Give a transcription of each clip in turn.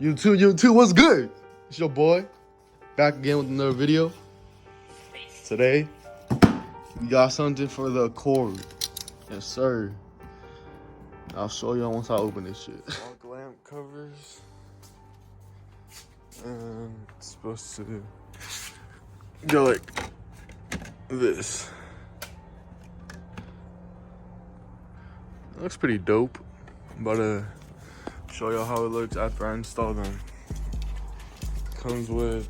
YouTube, what's good? It's your boy, back again with another video. Today, we got something for the Accord. Yes, sir. I'll show y'all once I open this shit. All lamp covers. And it's supposed to go like this. It looks pretty dope. I'm about to show y'all how it looks after I install them. Comes with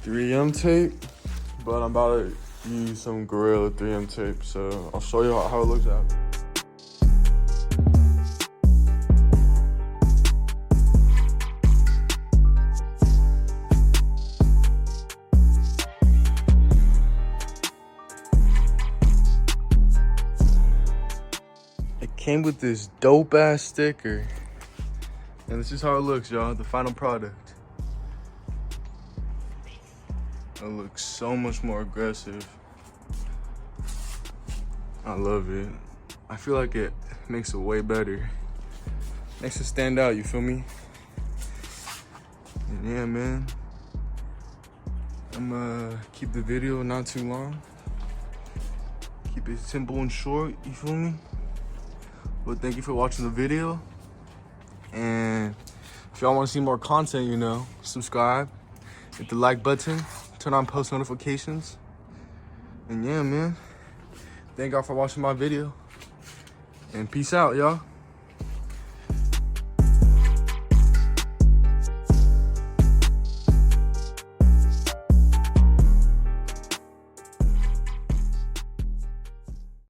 3M tape, but I'm about to use some Gorilla 3M tape, so I'll show you how it looks after. It came with this dope ass sticker, and this is how it looks, y'all. The final product. It looks so much more aggressive. I love it. I feel like it makes it way better. Makes it stand out, you feel me? And yeah, man. I'm gonna keep the video not too long. Keep it simple and short, you feel me? But thank you for watching the video. And if y'all want to see more content, you know, subscribe, hit the like button, turn on post notifications. And yeah, man, thank y'all for watching my video. And peace out, y'all.